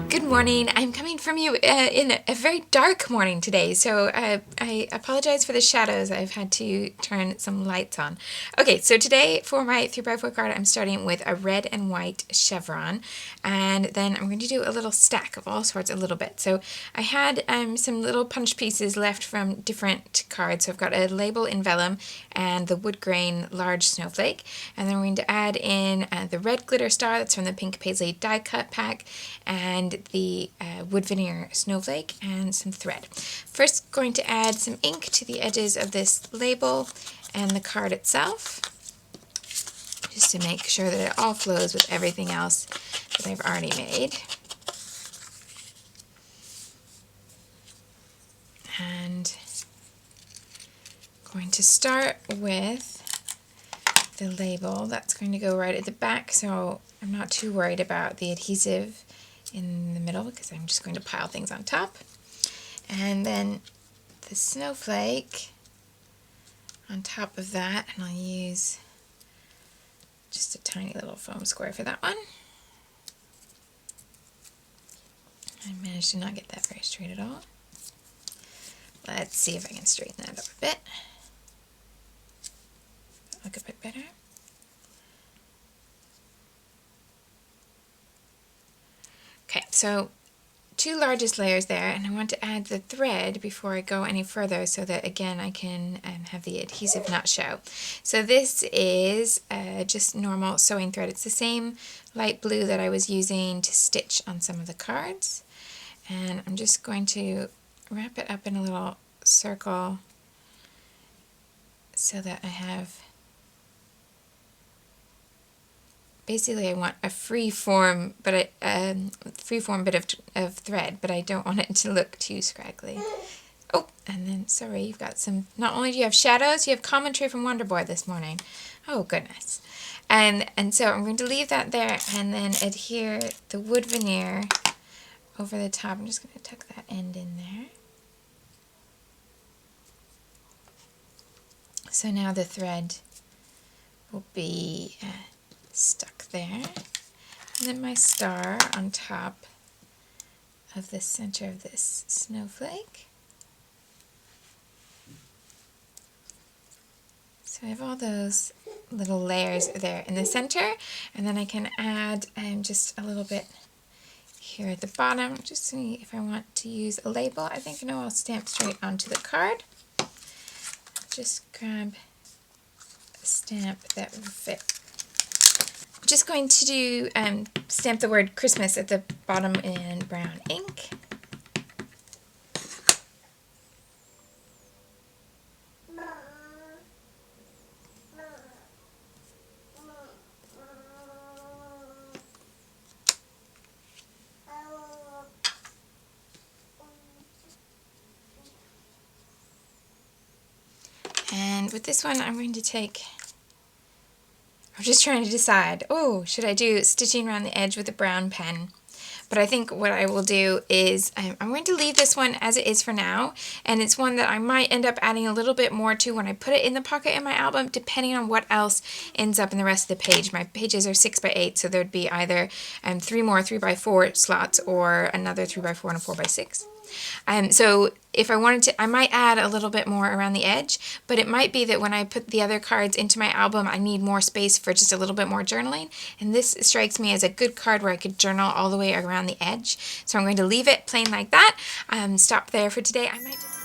Good morning. I'm coming from you in a very dark morning today, so I apologize for the shadows. I've had to turn some lights on. Okay, so today for my 3x4 card, I'm starting with a red and white chevron, and then I'm going to do a little stack of all sorts, a little bit. So I had some little punch pieces left from different cards. So I've got a label in vellum and the wood grain large snowflake, and then we're going to add in the red glitter star that's from the pink paisley die cut pack, and the wood veneer snowflake and some thread. First, going to add some ink to the edges of this label and the card itself, just to make sure that it all flows with everything else that I've already made. And going to start with the label. That's going to go right at the back, so I'm not too worried about the adhesive in the middle because I'm just going to pile things on top. And then the snowflake on top of that, and I'll use just a tiny little foam square for that one. I managed to not get that very straight at all. Let's see if I can straighten that up a bit. Look a bit better. Okay, so two largest layers there, and I want to add the thread before I go any further so that again I can have the adhesive not show. So this is just normal sewing thread. It's the same light blue that I was using to stitch on some of the cards, and I'm just going to wrap it up in a little circle so that I have, basically I want a free form, but free form bit of thread, but I don't want it to look too scraggly. Oh, and then, sorry, you've got some, not only do you have shadows, you have commentary from Wonderboy this morning. Oh, goodness. And so I'm going to leave that there and then adhere the wood veneer over the top. I'm just going to tuck that end in there. So now the thread will be stuck there. And then my star on top of the center of this snowflake. So I have all those little layers there in the center, and then I can add just a little bit here at the bottom, just to see if I want to use a label. I think no, I'll stamp straight onto the card. Just grab a stamp that will fit. I'm just going to do stamp the word Christmas at the bottom in brown ink. And with this one, I'm going to take, I'm just trying to decide, oh, should I do stitching around the edge with a brown pen? But I think what I will do is I'm going to leave this one as it is for now, and it's one that I might end up adding a little bit more to when I put it in the pocket in my album, depending on what else ends up in the rest of the page. My pages are 6x8, so there'd be either 3 more 3x4 slots or another 3x4 and a 4x6. So if I wanted to, I might add a little bit more around the edge, but it might be that when I put the other cards into my album, I need more space for just a little bit more journaling, and this strikes me as a good card where I could journal all the way around the edge. So I'm going to leave it plain like that. Stop there for today. I might just